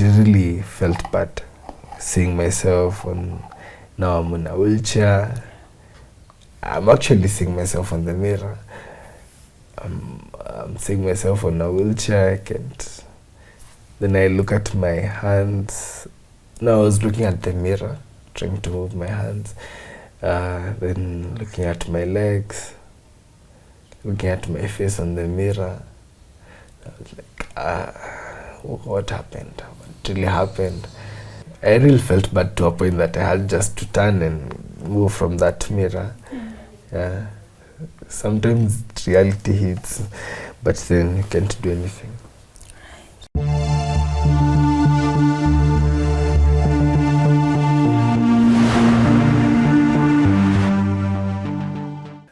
really felt bad seeing myself now I'm in a wheelchair. I'm actually seeing myself on the mirror. I'm seeing myself on a wheelchair. I can't. Then I look at my hands. No, I was looking at the mirror, trying to move my hands. Then looking at my legs, looking at my face on the mirror. I was like, what happened? What really happened? I really felt bad to a point that I had just to turn and move from that mirror. Yeah. Sometimes reality hits, but then you can't do anything.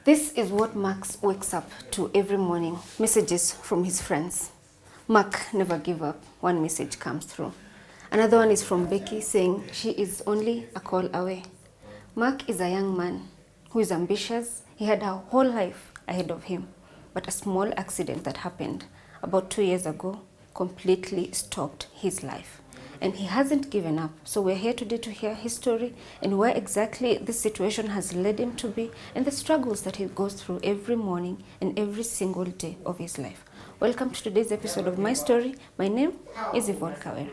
This is what Max wakes up to every morning. Messages from his friends. Mark, never give up. One message comes through. Another one is from Becky saying she is only a call away. Mark is a young man who is ambitious. He had a whole life ahead of him. But a small accident that happened about 2 years ago completely stopped his life. And he hasn't given up. So we're here today to hear his story and where exactly this situation has led him to be and the struggles that he goes through every morning and every single day of his life. Welcome to today's episode of My Story. My name is Yvonne Kawera.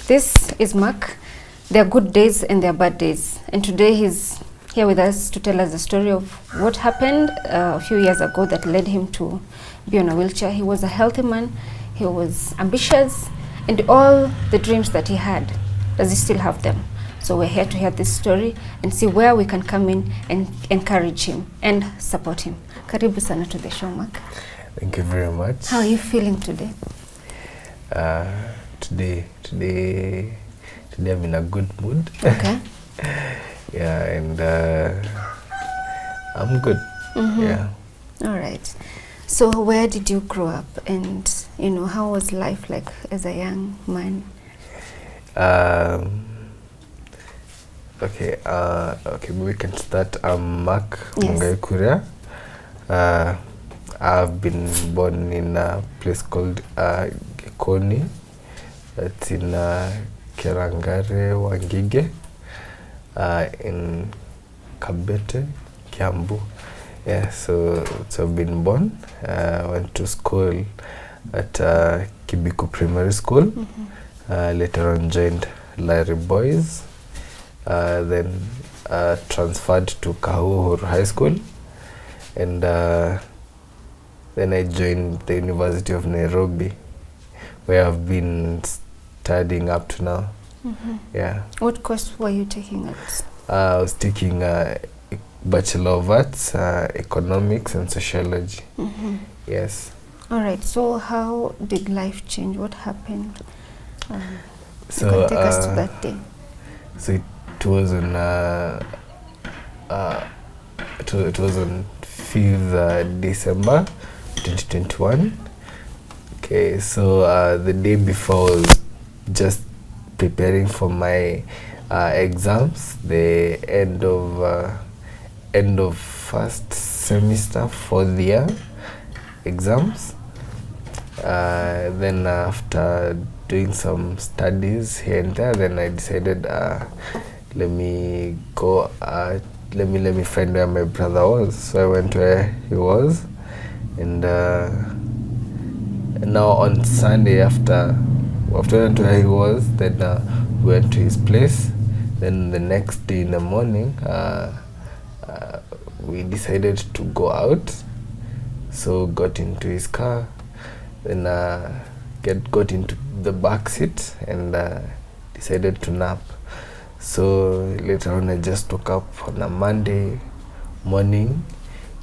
This is Mark. There are good days and there are bad days. And today he's here with us to tell us the story of what happened a few years ago that led him to be on a wheelchair. He was a healthy man. He was ambitious. And all the dreams that he had, does he still have them? So we're here to hear this story and see where we can come in and encourage him and support him. Karibu sana to the show, Mark. Thank you very much. How are you feeling today? Today I'm in a good mood. Okay. Yeah, and I'm good. Yeah. All right. So where did you grow up, and how was life like as a young man? Okay, we can start. I'm Mark Yes. Mungai. I've been born in a place called Gekoni. It's in Kerangare, Wangige, in Kabete, Kiambu. Yeah, so I've been born. Went to school at Kibiku Primary School. Later on joined Larry Boys. Then transferred to Kahuhuru High School. And then I joined the University of Nairobi, where I've been studying up to now. Yeah. What course were you taking at? I was taking Bachelor of Arts, Economics and Sociology. Yes. All right. So how did life change? What happened? So you can take us to that day. So it was on it was on 5th December 2021. Okay, so the day before I was just preparing for my exams, the end of first semester, 4th year exams. Then after doing some studies here and there, then I decided let me find where my brother was. So I went where he was, and now on Sunday after I went where he was, then we went to his place. Then the next day in the morning, we decided to go out, so got into his car, then got into the back seat and decided to nap. So later on I just woke up on a Monday morning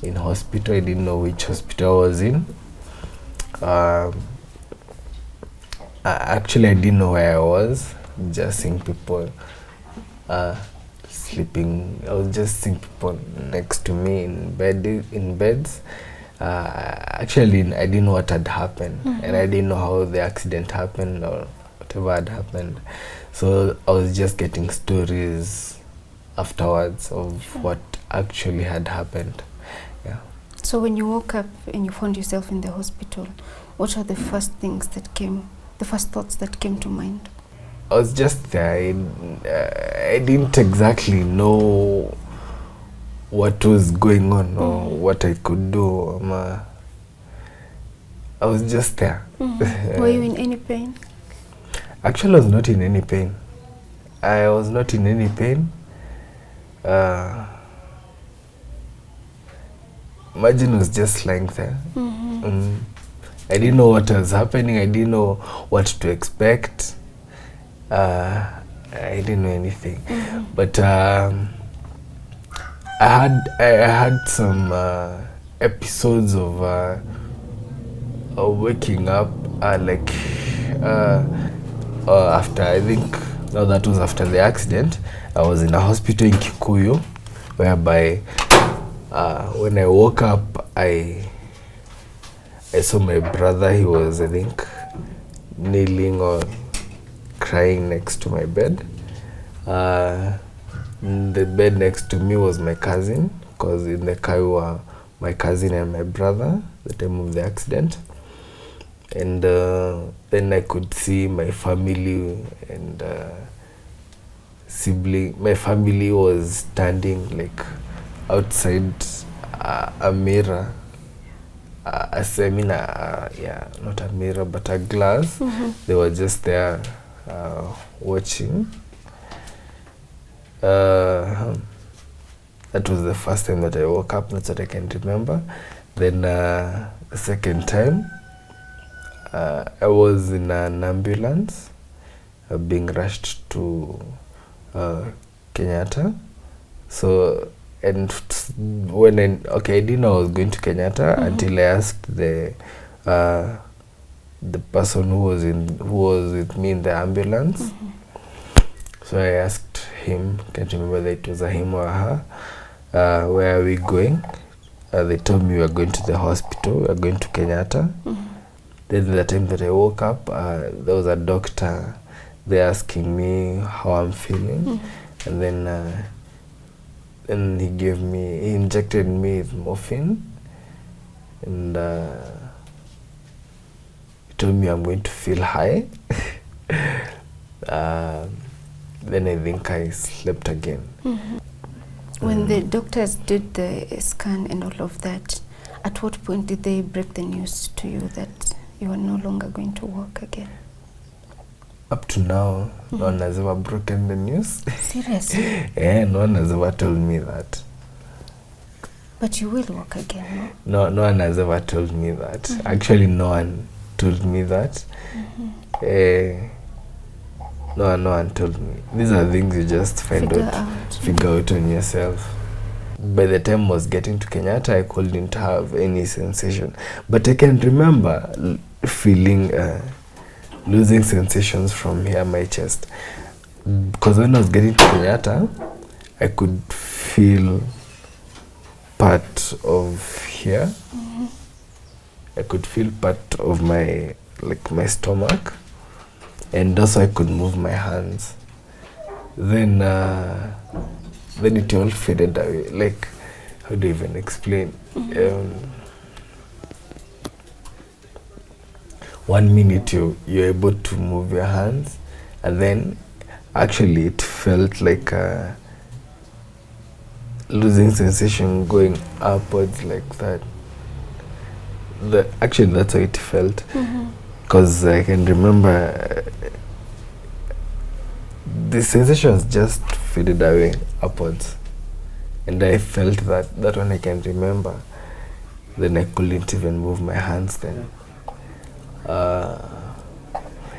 in hospital. I didn't know which hospital I was in. Actually I didn't know where I was, just seeing people sleeping. I was just seeing people next to me in beds. Actually I didn't know what had happened, and I didn't know how the accident happened or whatever had happened. So I was just getting stories afterwards of what actually had happened. Yeah. So when you woke up and you found yourself in the hospital, what are the first things that came, the first thoughts that came to mind? I was just there. I didn't exactly know what was going on or what I could do. I was just there. Were you in any pain? Actually, I was not in any pain. I was not in any pain. Imagine I was just lying there. I didn't know what was happening. I didn't know what to expect. I didn't know anything. But I had some episodes of waking up after, I think, no, that was after the accident. I was in a hospital in Kikuyu, whereby when I woke up, I saw my brother. He was, I think, kneeling or crying next to my bed. The bed next to me was my cousin, because in the car were my cousin and my brother at the time of the accident. And then I could see my family and sibling. My family was standing like outside a mirror. Yeah, not a mirror, but a glass. They were just there watching. That was the first time that I woke up. That's what I can remember. Then the second time, I was in an ambulance being rushed to Kenyatta. So, and when I didn't know I was going to Kenyatta until I asked the person who was with me in the ambulance. So I asked him, can't remember whether it was a him or a her, where are we going? They told me we are going to the hospital, we are going to Kenyatta. Then the time that I woke up, there was a doctor there asking me how I'm feeling. And then he injected me with morphine. And he told me I'm going to feel high. Then I think I slept again. When the doctors did the scan and all of that, at what point did they break the news to you that you are no longer going to work again? Up to now, no one has ever broken the news. Seriously? Yeah, no one has ever told me that. But you will work again, no? No one has ever told me that. Actually, no one told me that. No one told me. These are things you just figure out on yourself. By the time I was getting to Kenyatta, I couldn't have any sensation. But I can remember feeling, losing sensations from here, my chest. Because when I was getting to Kenyatta, I could feel part of here. I could feel part of my stomach. And also I could move my hands. Then it all faded away. Like, how do you even explain? 1 minute you're able to move your hands, and then actually it felt like losing sensation going upwards like that. Actually that's how it felt. Because I can remember the sensations just faded away upwards, and I felt that one I can remember. Then I couldn't even move my hands then.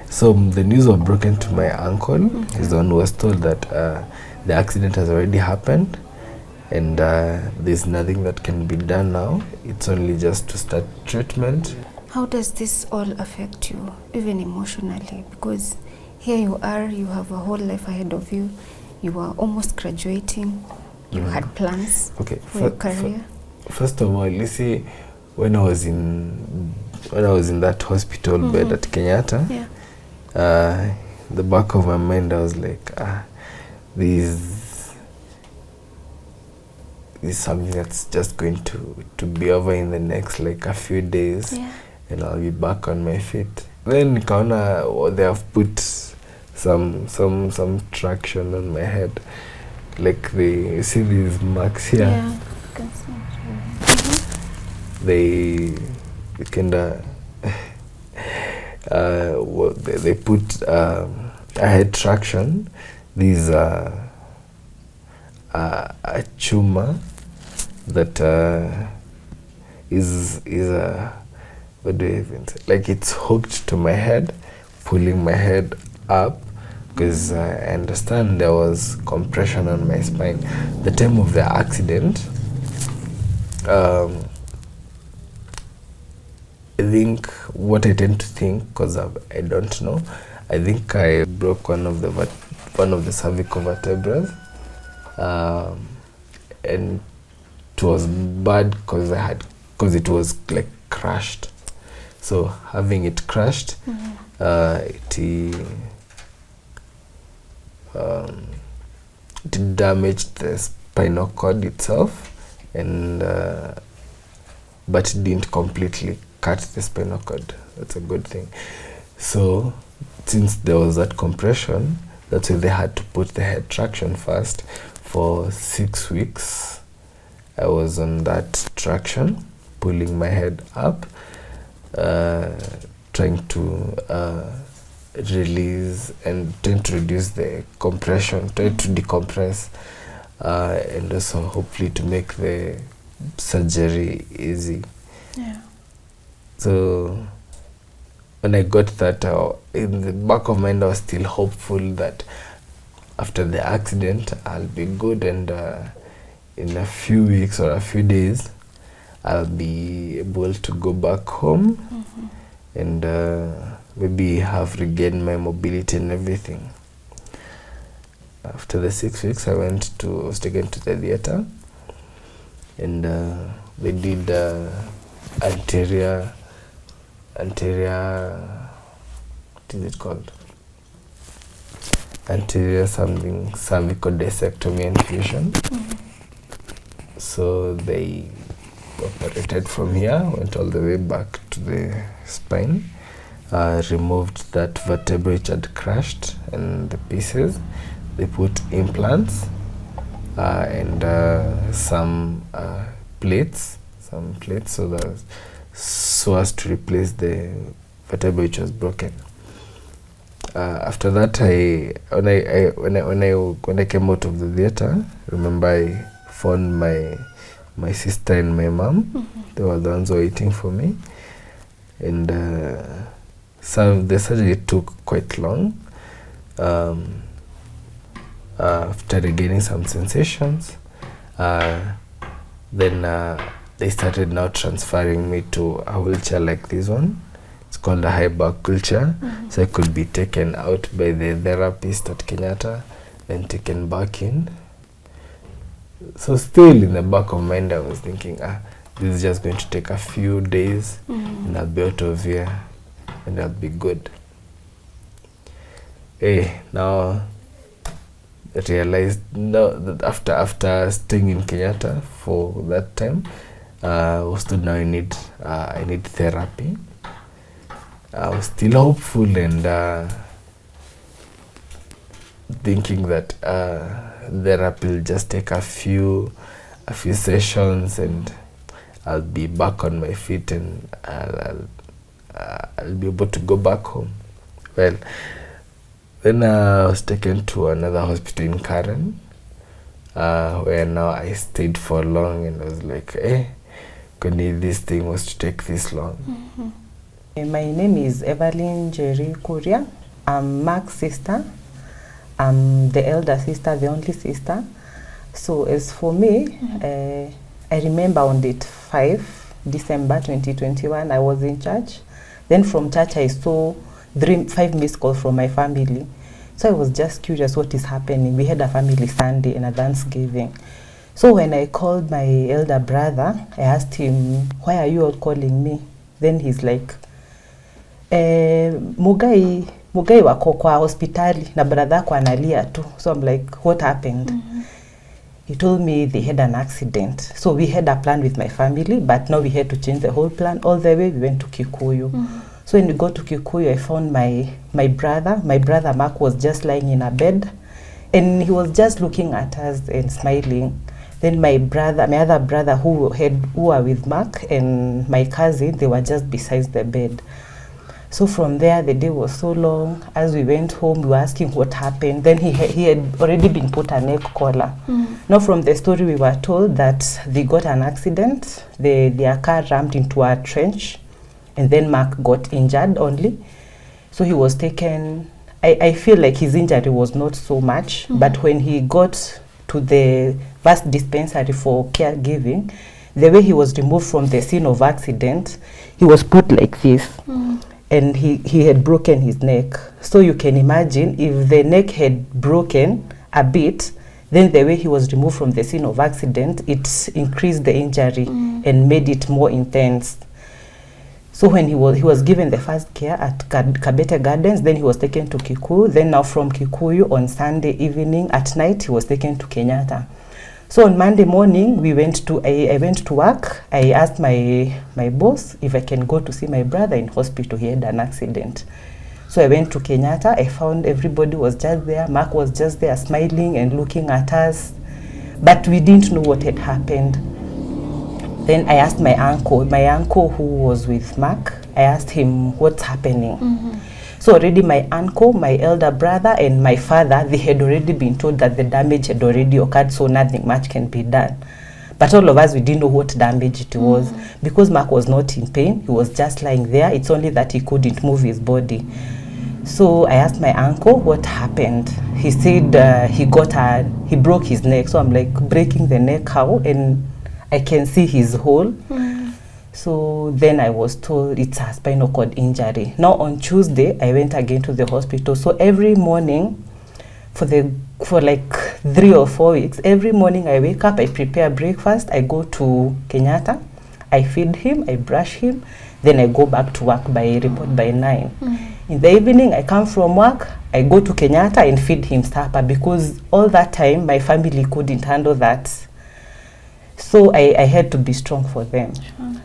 So the news was broken to my uncle. He's the one who was told that the accident has already happened, and there's nothing that can be done now. It's only just to start treatment. How does this all affect you, even emotionally? Because here you are, you have a whole life ahead of you. You are almost graduating. You had plans for your career. First of all, you see, when I was in that hospital bed at Kenyatta, the back of my mind I was like, this is something that's just going to be over in the next like a few days. And I'll be back on my feet. Then nikaona they have put some traction on my head, like you see these marks here. Yeah, you can see. They kind of they put a head traction. These a tumor that is what do you even say? Like it's hooked to my head, pulling my head up, because I understand there was compression on my spine. The time of the accident, I think what I tend to think, because I don't know, I think I broke one of the cervical vertebrae, and it was bad because it was like crushed. So having it crushed, it damaged the spinal cord itself, and but it didn't completely cut the spinal cord. That's a good thing. So since there was that compression, that's why they had to put the head traction first. For 6 weeks I was on that traction, pulling my head up, trying to release and trying to reduce the compression, trying to decompress, and also hopefully to make the surgery easy. Yeah. So when I got that, in the back of my mind I was still hopeful that after the accident I'll be good, and in a few weeks or a few days I'll be able to go back home, and maybe have regained my mobility and everything. After the 6 weeks I was taken to the theater, and they did anterior, what is it called? Anterior something cervical discectomy and fusion. So they operated from here, went all the way back to the spine, removed that vertebra which had crushed and the pieces. They put implants and some plates, so as to replace the vertebra which was broken. After that, when I came out of the theater, remember I phoned my sister and my mom. They were the ones waiting for me, and so the surgery took quite long. After regaining some sensations, then they started now transferring me to a wheelchair like this one. It's called a high back wheelchair. So I could be taken out by the therapist at Kenyatta, then taken back in. So still in the back of my mind I was thinking, this is just going to take a few days, and I'll be out of here and I'll be good. Hey, now I realized that after staying in Kenyatta for that time, I was told now I need therapy. I was still hopeful and thinking that therapy will just take a few sessions and I'll be back on my feet and I'll be able to go back home. Well, then I was taken to another hospital in Karen, where now I stayed for long, and I was like, this thing was to take this long. My name is Evelyn Jerry Kuria. I'm Mark's sister. I'm the elder sister, the only sister. So as for me, I remember on date 5 December 2021, I was in church. Then from church, I saw 5 missed calls from my family. So I was just curious what is happening. We had a family Sunday and a Thanksgiving. So when I called my elder brother, I asked him, why are you all calling me? Then he's like, Mungai wako kwa hospitali na brother ako analia tu. So I'm like, what happened? He told me they had an accident. So we had a plan with my family, but now we had to change the whole plan. All the way we went to Kikuyu. So So when we got to Kikuyu, I found my brother. My brother Mark was just lying in a bed, and he was just looking at us and smiling. Then my other brother who were with Mark, and my cousin, they were just beside the bed. So from there, the day was so long. As we went home, we were asking what happened. Then he had already been put a neck collar. Now from the story, we were told that they got an accident. Their car rammed into a trench, and then Mark got injured only. So he was taken. I feel like his injury was not so much, but when he got to the first dispensary for caregiving, the way he was removed from the scene of accident, he was put like this. And he had broken his neck. So you can imagine if the neck had broken a bit, then the way he was removed from the scene of accident, it increased the injury and made it more intense. So when he was given the first care at Kabete Gardens, then he was taken to Kikuyu. Then now from Kikuyu on Sunday evening, at night, he was taken to Kenyatta. So on Monday morning, I went to work. I asked my boss if I can go to see my brother in hospital. He had an accident. So I went to Kenyatta. I found everybody was just there. Mark was just there smiling and looking at us. But we didn't know what had happened. Then I asked my uncle who was with Mark, I asked him what's happening. So already my uncle, my elder brother, and my father, they had already been told that the damage had already occurred, so nothing much can be done. But all of us, we didn't know what damage it was. Because Mark was not in pain, he was just lying there. It's only that he couldn't move his body. So I asked my uncle what happened. He said he broke his neck. So I'm like, breaking the neck how? And I can see his hole. So then I was told it's a spinal cord injury. Now on Tuesday, I went again to the hospital. So every morning, for like 3 or 4 weeks, every morning I wake up, I prepare breakfast, I go to Kenyatta, I feed him, I brush him, then I go back to work report by 9. In the evening, I come from work, I go to Kenyatta and feed him supper, because all that time my family couldn't handle that. So I had to be strong for them.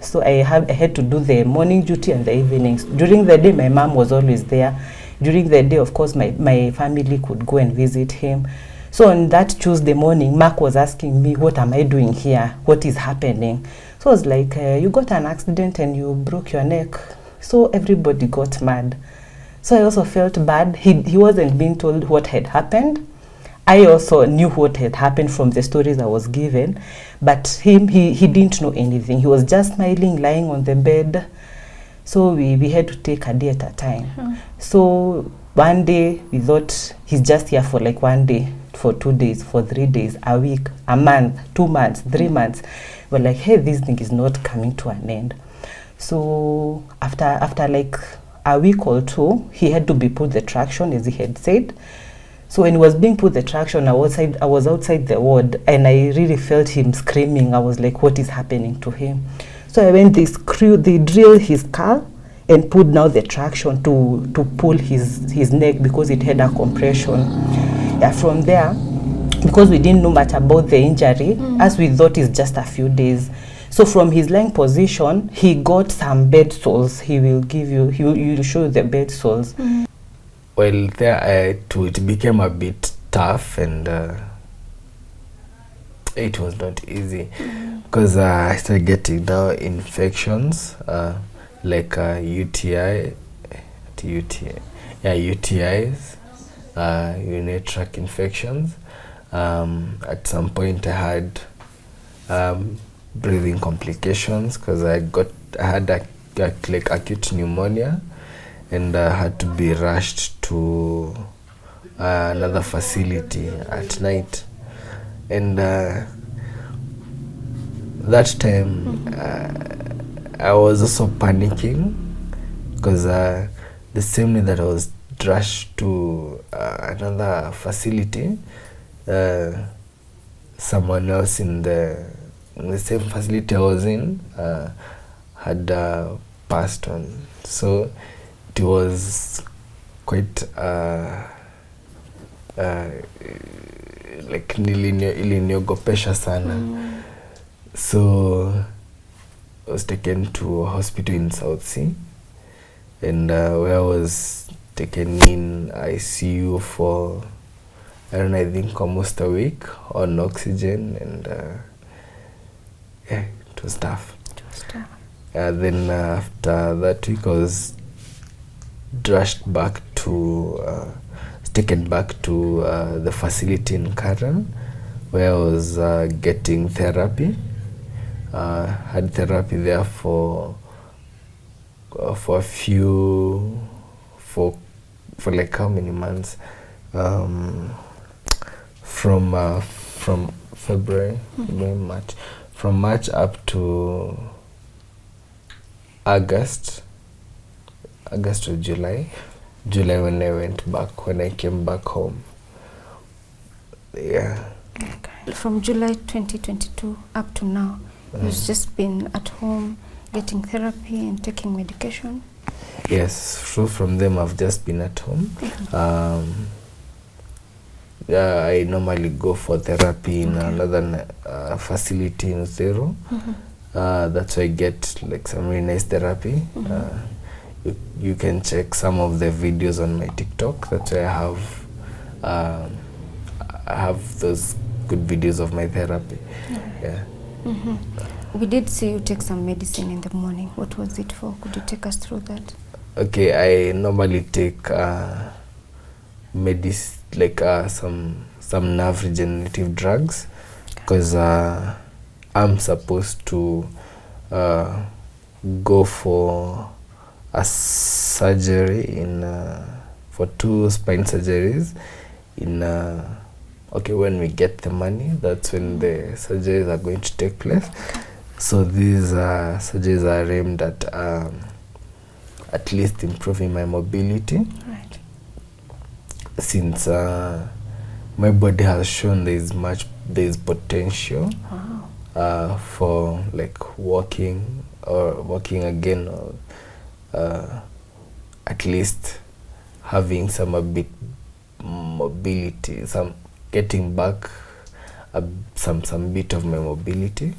So I had to do the morning duty and the evenings. During the day, my mom was always there. During the day, of course, my family could go and visit him. So on that Tuesday morning, Mark was asking me, what am I doing here? What is happening? So I was like, you got an accident and you broke your neck. So everybody got mad. So I also felt bad. He wasn't being told what had happened. I also knew what had happened from the stories I was given, but he didn't know anything. He was just smiling, lying on the bed. So we had to take a day at a time. So one day we thought he's just here for like 1 day, for 2 days, for 3 days, a week, a month, 2 months, 3 months. We're like, hey, this thing is not coming to an end. So after like a week or two, he had to be put the traction, as he had said. So when he was being put the traction, I was outside the ward, and I really felt him screaming. I was like, what is happening to him? So I went, they drilled his skull and put now the traction to pull his neck, because it had a compression. Yeah, from there, because we didn't know much about the injury, as we thought it's just a few days. So from his lying position, he got some bed soles. He will show you the bed soles. Well, there it became a bit tough, and it was not easy, because I started getting now infections like UTIs, urinary tract infections. At some point, I had breathing complications, because I had like acute pneumonia, and had to be rushed to another facility at night. And that time I was also panicking, because the same day that I was rushed to another facility, someone else in the same facility I was in had passed on. So it was quite like iliniogopesha sana. So I was taken to a hospital in South Sea, and where I was taken in ICU for, I don't know, I think almost a week on oxygen, and yeah, it was tough. Then after that week, I was rushed back to, taken back to the facility in Karen, where I was getting therapy. Had therapy there for a few, for like how many months? From February, March, from March up to August or July when I went back, when I came back home. Yeah. Okay. From July 2022 up to now, you've just been at home getting therapy and taking medication? Yes, so from them I've just been at home. I normally go for therapy in another facility in Zero. That's why I get like some really nice therapy. You can check some of the videos on my TikTok. That's why I have those good videos of my therapy. Yeah. We did see you take some medicine in the morning. What was it for? Could you take us through that? Okay, I normally take like some nerve regenerative drugs, because I'm supposed to go for a surgery for 2 spine surgeries in when we get the money, that's when the surgeries are going to take place. So these surgeries are aimed at least improving my mobility. Right. Since my body has shown there's potential for like walking again, or at least having some a bit mobility, some getting back some bit of my mobility.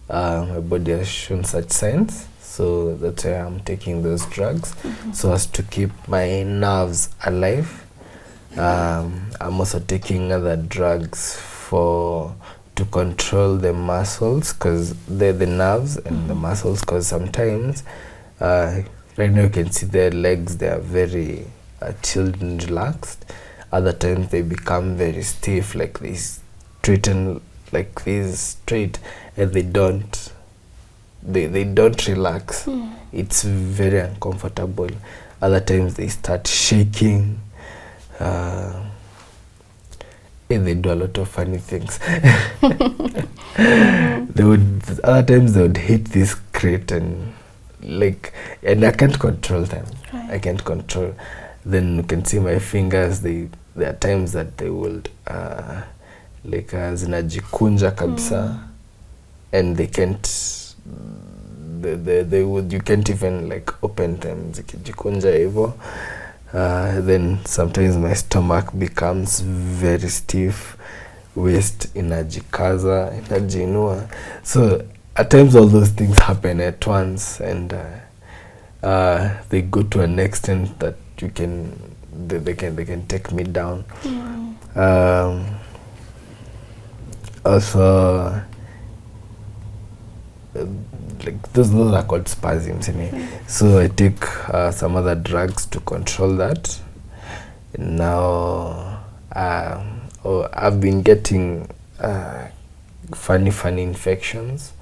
My body has shown such signs, so that's why I'm taking those drugs, so as to keep my nerves alive. I'm also taking other drugs to control the muscles, because they're the nerves and the muscles, because sometimes right now you can see their legs, they are very chilled and relaxed. Other times they become very stiff, like this straighten, like this straight, and they don't relax. It's very uncomfortable. Other times they start shaking. And they do a lot of funny things. Other times they would hit this crate and I can't control them. Right. I can't control. Then you can see my fingers, there are times that they would zinajikunja kabisa, and they can't, you can't even like open them, zikijikunja hivyo. Then sometimes my stomach becomes very stiff, waist inajikaza, inajiinua. So at times all those things happen at once, and they go to an extent that they can take me down. Also, like those are called spasms. So I take some other drugs to control that. Now I've been getting funny infections.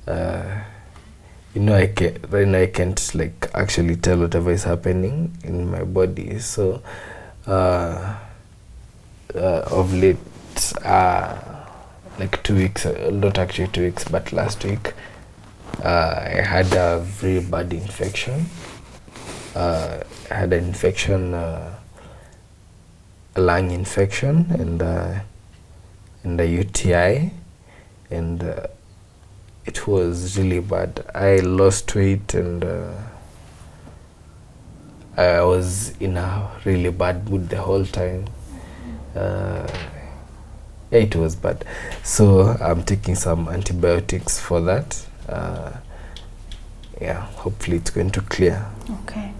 Right now I can't like actually tell whatever is happening in my body. So of late, like 2 weeks, not actually 2 weeks, but last week, I had a very bad infection. I had an infection, a lung infection, and a UTI, and it was really bad. I lost weight, and I was in a really bad mood the whole time. It was bad. So I'm taking some antibiotics for that. yeah, hopefully it's going to clear. Okay.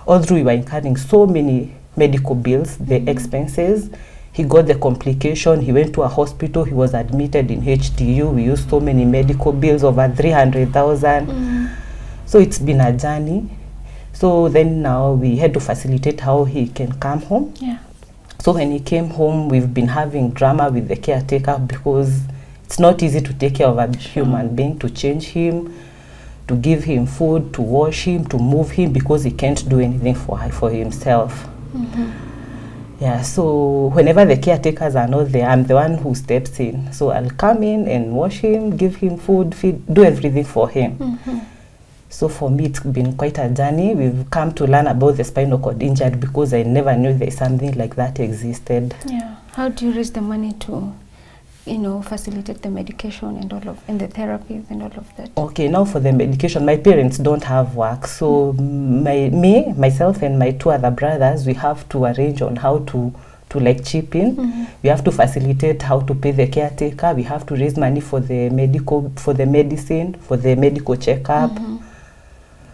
Although we were incurring so many medical bills, the expenses, he got the complication, he went to a hospital, he was admitted in HDU, we used so many medical bills, over 300,000. So it's been a journey. So then now we had to facilitate how he can come home. Yeah. So when he came home, we've been having drama with the caretaker because it's not easy to take care of a human being, to change him, to give him food, to wash him, to move him, because he can't do anything for himself. Yeah, so whenever the caretakers are not there, I'm the one who steps in. So I'll come in and wash him, give him food, feed, do everything for him. So for me, it's been quite a journey. We've come to learn about the spinal cord injury because I never knew there's something like that existed. Yeah. How do you raise the money to, you know, facilitate the medication and all of, and the therapies and all of that? Okay, now for the medication, my parents don't have work. So myself and my two other brothers, we have to arrange on how to like chip in. We have to facilitate how to pay the caretaker. We have to raise money for the medicine, for the medical checkup.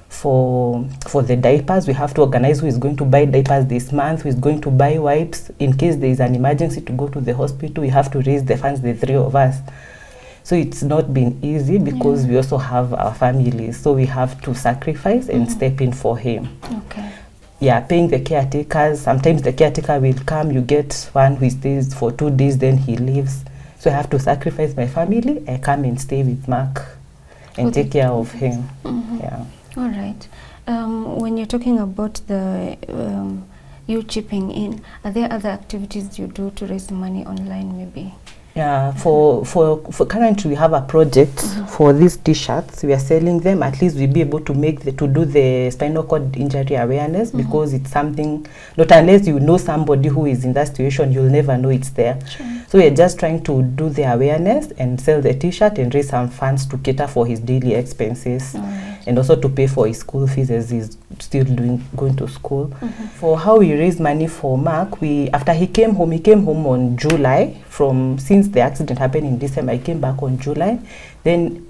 For the diapers, we have to organize who is going to buy diapers this month, who is going to buy wipes. In case there is an emergency to go to the hospital, we have to raise the funds, the three of us. So it's not been easy because we also have our families. So we have to sacrifice and step in for him. Okay. Yeah, paying the caretakers. Sometimes the caretaker will come, you get one who stays for 2 days, then he leaves. So I have to sacrifice my family. I come and stay with Mark and take care of him. Yeah. All right. When you're talking about the you chipping in, are there other activities you do to raise money online, maybe? Yeah, for currently we have a project for these t-shirts. We are selling them. At least we'll be able to do the spinal cord injury awareness, because it's something, not unless you know somebody who is in that situation, you'll never know it's there. So we're just trying to do the awareness and sell the t-shirt and raise some funds to cater for his daily expenses, and also to pay for his school fees as he's still going to school. For how we raise money for Mark, after he came home on July. Since the accident happened in December, I came back on July. Then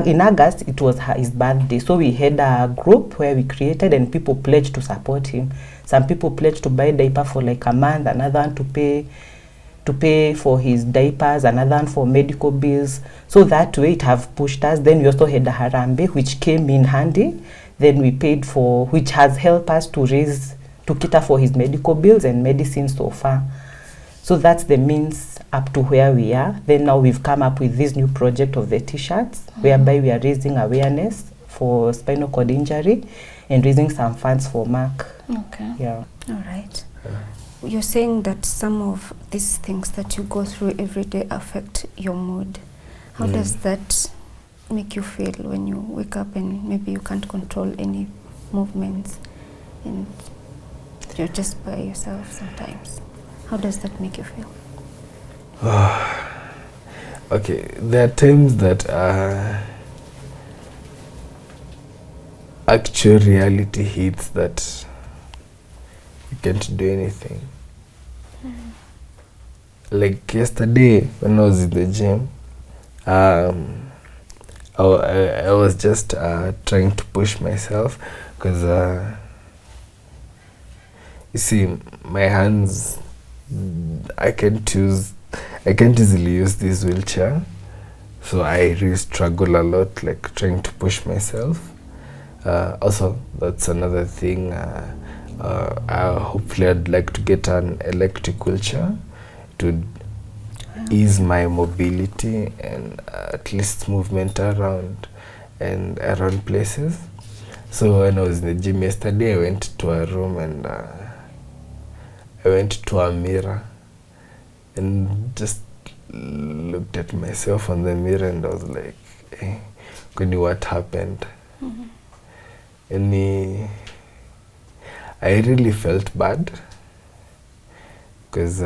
in August, it was his birthday. So we had a group where we created, and people pledged to support him. Some people pledged to buy diaper for like a month, another one to pay for his diapers, another one for medical bills. So that way it have pushed us. Then we also had a Harambe, which came in handy. Then we paid for, which has helped us to cater for his medical bills and medicine so far. So that's the means up to where we are. Then now we've come up with this new project of the t-shirts, whereby we are raising awareness for spinal cord injury and raising some funds for Mark. Okay. Yeah. All right. You're saying that some of these things that you go through every day affect your mood. How does that make you feel when you wake up and maybe you can't control any movements and you're just by yourself sometimes? How does that make you feel? Okay, there are times that actual reality hits that you can't do anything. Like yesterday when I was in the gym, I was just trying to push myself because you see, my hands, I can't easily use this wheelchair, so I really struggle a lot, like trying to push myself. Also, that's another thing. Hopefully I'd like to get an electric wheelchair to ease my mobility and at least movement around places. So when I was in the gym yesterday, I went to a room and I went to a mirror and just looked at myself on the mirror, and I was like, hey, what happened? And I really felt bad because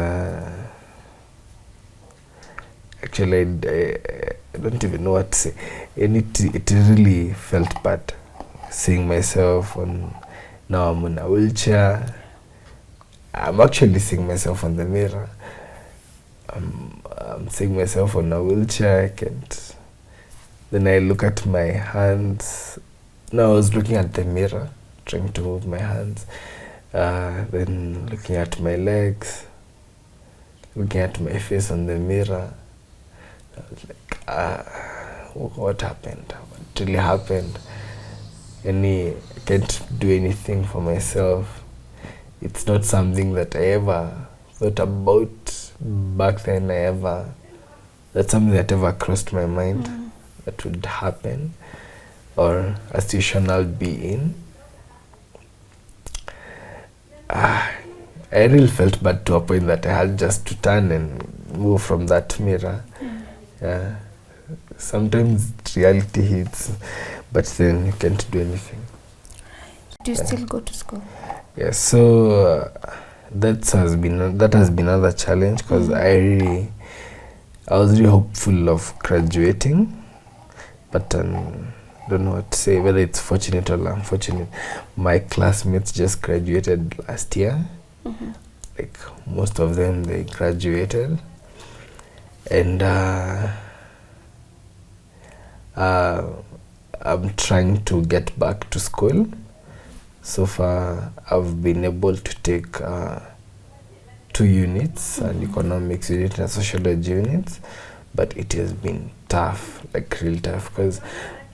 actually I don't even know what to say. And it really felt bad seeing myself now I'm in a wheelchair. I'm actually seeing myself on the mirror. I'm seeing myself on a wheelchair. I can't. Then I look at my hands. now I was looking at the mirror, trying to move my hands, then looking at my legs, looking at my face on the mirror. I was like, what happened? What really happened? I can't do anything for myself. It's not something that I ever thought about back then. That's something that ever crossed my mind that would happen, or a situation I'll be in. I really felt bad to a point that I had just to turn and move from that mirror. Yeah. Sometimes reality hits, but then you can't do anything. Do you still go to school? Yeah, so that has been another challenge, because I was really hopeful of graduating, but don't know what to say, whether it's fortunate or unfortunate. My classmates just graduated last year. Like most of them, they graduated, and I'm trying to get back to school. So far, I've been able to take 2 units, an economics unit and a sociology unit, but it has been tough, like real tough, because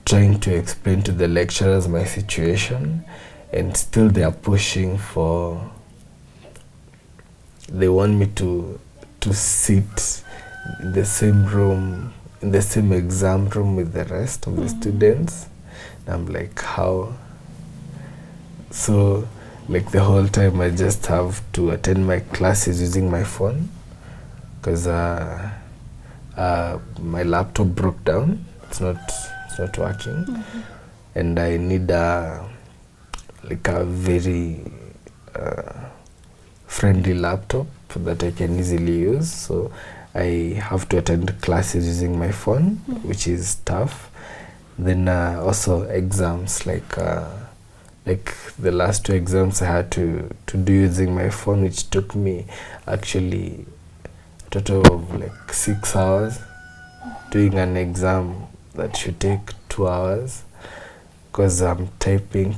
trying to explain to the lecturers my situation, and still they are pushing for, they want me to sit in the same room, in the same exam room with the rest of the students. And I'm like, how? So like the whole time I just have to attend my classes using my phone, because my laptop broke down. It's not working, and I need like a very friendly laptop that I can easily use. So I have to attend classes using my phone, which is tough. Then also exams, like the last 2 exams I had to do using my phone, which took me actually a total of like 6 hours doing an exam that should take 2 hours, because I'm typing,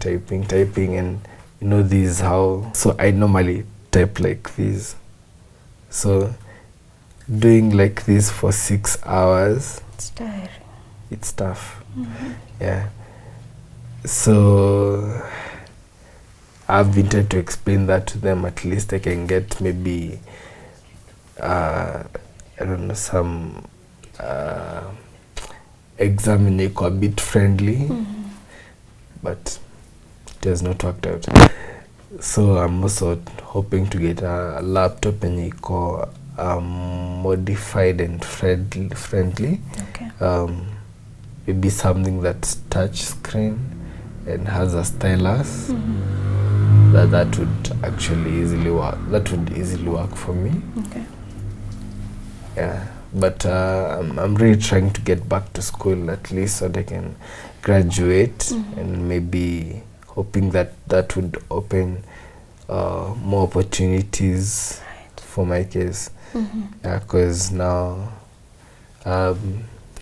and you know this how, so I normally type like this, so doing like this for 6 hours, It's tiring. it's tough. Yeah, so I've been trying to explain that to them. At least I can get maybe I don't know, some exam a bit friendly, but it has not worked out. So I'm also hoping to get a laptop and modified and friendly. Okay. Maybe something that's touch screen and has a stylus. That would actually easily work. That would easily work for me. Okay. Yeah, but I'm really trying to get back to school, at least so that I can graduate, and maybe hoping that would open more opportunities for my case. Yeah, because now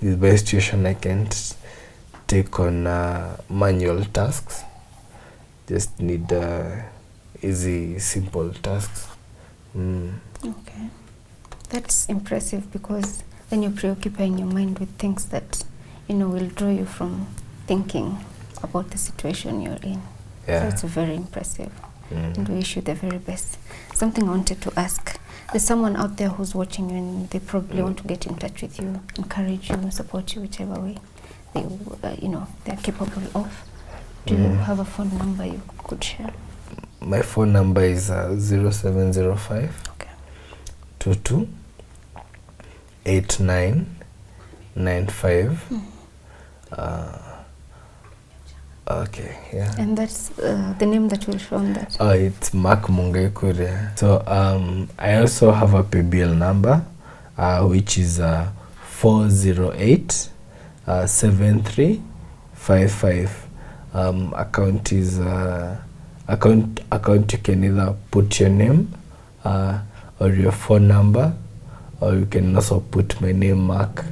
with my situation I can't take on manual tasks. Just need easy, simple tasks. Okay. That's impressive, because then you're preoccupying your mind with things that, will draw you from thinking about the situation you're in. Yeah. So it's very impressive. And we wish you the very best. Something I wanted to ask. There's someone out there who's watching you, and they probably want to get in touch with you, encourage you, support you, whichever way they're capable of. Do you have a phone number you could share? My phone number is 0705 22 8995. Okay, yeah. And that's the name that will show on that. Oh, it's Mungai Korea. So I also have a PAYBILL number, which is 408 7355. Account is account you can either put your name or your phone number, or you can also put my name, Mark.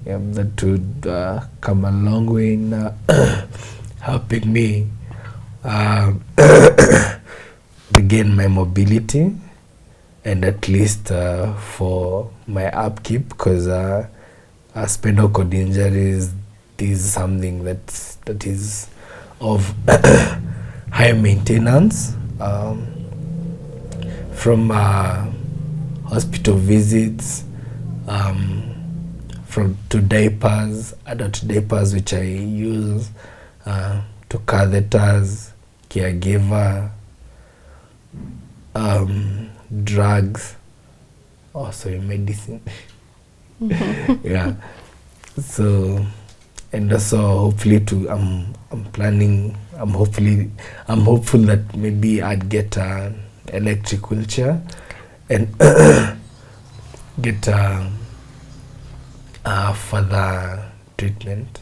That would come a long way in helping me regain my mobility, and at least for my upkeep, because spinal cord injuries, this is something that is of high maintenance, from hospital visits, to diapers, adult diapers which I use, to catheters, caregiver, drugs, also medicine. Yeah. So, and also hopefully I'm hopeful that maybe I'd get an electric wheelchair and get further treatment.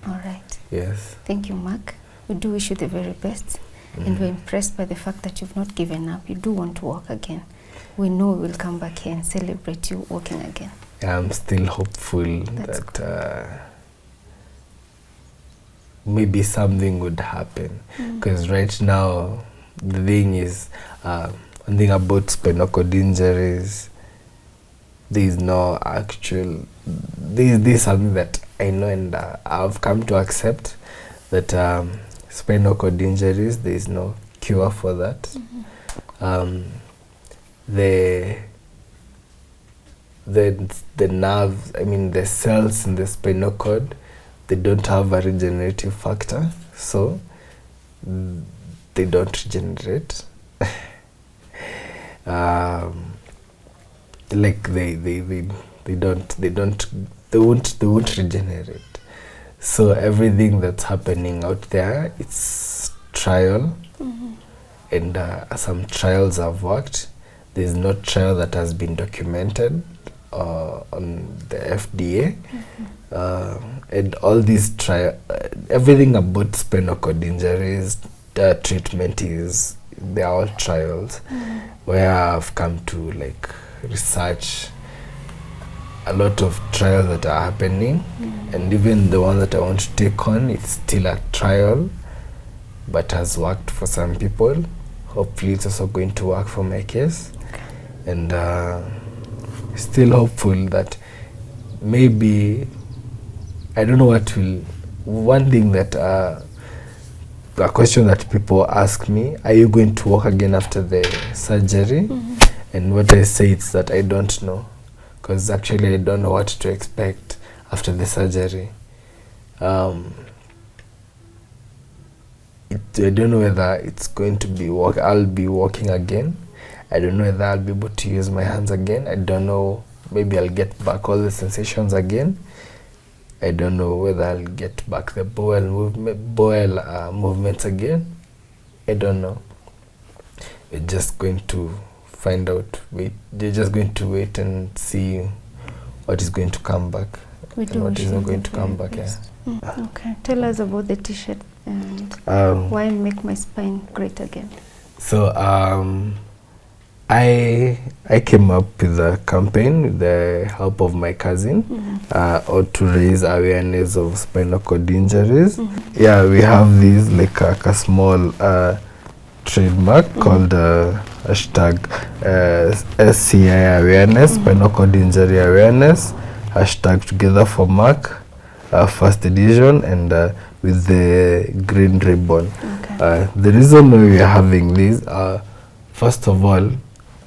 All right. Yes. Thank you, Mark. We do wish you the very best, and we're impressed by the fact that you've not given up. You do want to walk again. We know we'll come back here and celebrate you walking again. I'm still hopeful That's that maybe something would happen, because right now the thing is, one thing about spinal cord injuries, there is no actual, this is something that I know, and I've come to accept that spinal cord injuries, there is no cure for that. The nerves, I mean the cells in the spinal cord, they don't have a regenerative factor, so they don't regenerate. Like they won't regenerate. So everything that's happening out there, it's trial, and some trials have worked. There's no trial that has been documented on the FDA, and all these everything about spinal cord injuries, treatment is, they are all trials, where I've come to like research a lot of trials that are happening, and even the one that I want to take on, it's still a trial, but has worked for some people. Hopefully it's also going to work for my case, and still hopeful that maybe, I don't know what will, one thing that a question that people ask me, are you going to walk again after the surgery? And what I say is that I don't know, because actually I don't know what to expect after the surgery. I don't know whether it's going to be I'll be walking again. I don't know whether I'll be able to use my hands again. I don't know, maybe I'll get back all the sensations again. I don't know whether I'll get back the bowel movements again. I don't know. We're just going to find out. They're just going to wait and see what is going to come back and what is not going to come back. Okay. Tell us about the T-shirt and why make my spine great again. So I came up with a campaign with the help of my cousin, or to raise awareness of spinal cord injuries. Yeah, we have this like a small trademark called hashtag SCI awareness, spinal cord injury awareness, hashtag together for Mark, first edition, and with the green ribbon. The reason why we are having this, first of all,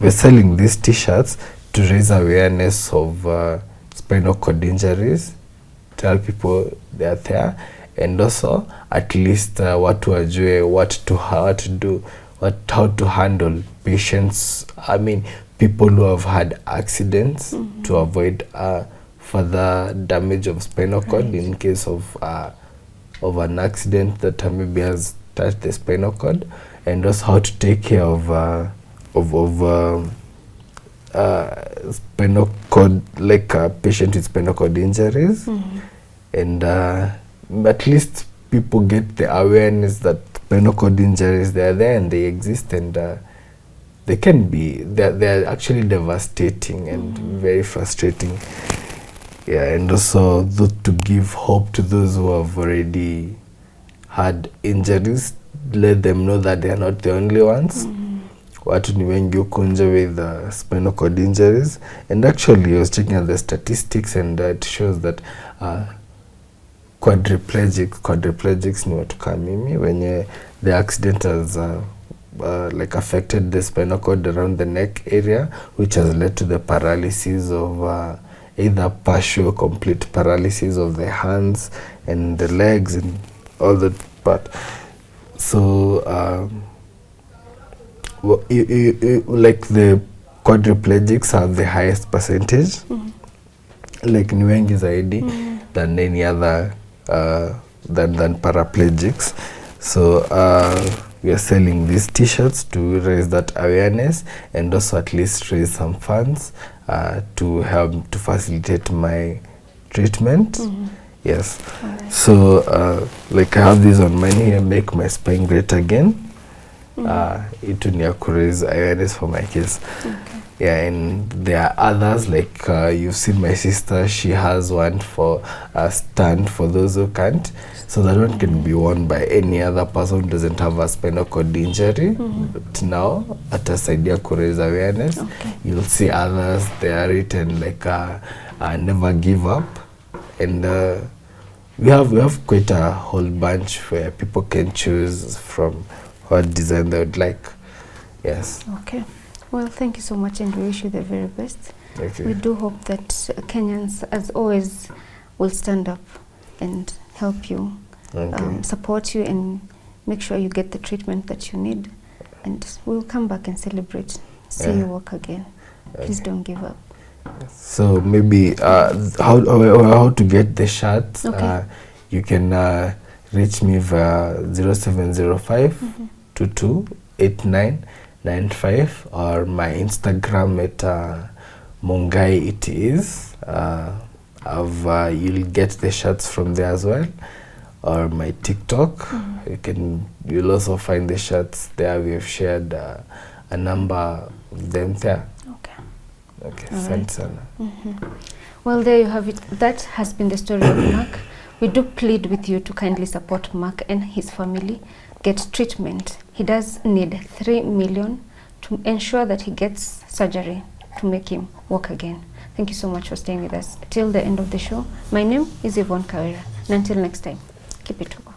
we're selling these t-shirts to raise awareness of spinal cord injuries, tell people they are there, and also at least watu wajue how to handle patients, I mean people who have had accidents, to avoid further damage of spinal cord in case of an accident that maybe has touched the spinal cord, and also how to take care of spinal cord, like a patient with spinal cord injuries, and at least people get the awareness that spinal cord injuries, they are there and they exist, and they can be, they're actually devastating and very frustrating. Yeah, and also to give hope to those who have already had injuries, let them know that they are not the only ones. Watu ni wengi huko nje with spinal cord injuries. And actually I was checking at the statistics, and it shows that quadriplegics ni watu kama mimi wenye the accident has like affected the spinal cord around the neck area, which has led to the paralysis of either partial or complete paralysis of the hands and the legs and all that part. So like the quadriplegics have the highest percentage, like ni wengi zaidi than any other than paraplegics. So we are selling these t-shirts to raise that awareness, and also at least raise some funds to help to facilitate my treatment. Yes. So like I have this on mine here, make my spine great again. Itu ni ya ku raise awareness for my case. Yeah, and there are others, like you've seen my sister, she has one for a stand for those who can't. So that one can be worn by any other person who doesn't have a spinal cord injury. But now, atasaidia ku raise awareness. You'll see others, they are written like never give up. And we have quite a whole bunch where people can choose from what design they would like. Yes. Okay. Well, thank you so much, and we wish you the very best. Thank you. We do hope that Kenyans, as always, will stand up and help you, support you, and make sure you get the treatment that you need. And we'll come back and celebrate, see you walk again. Please don't give up. So maybe how to get the shirts? You can reach me via 0705 228995 or my Instagram at Mungai it is. You'll get the shirts from there as well, or my TikTok. You'll also find the shirts there. We have shared a number of them there. Okay, thanks, Anna. Well, there you have it. That has been the story of Mark. We do plead with you to kindly support Mark and his family get treatment. He does need 3 million to ensure that he gets surgery to make him walk again. Thank you so much for staying with us till the end of the show. My name is Yvonne Kawira, and until next time, keep it Tuko.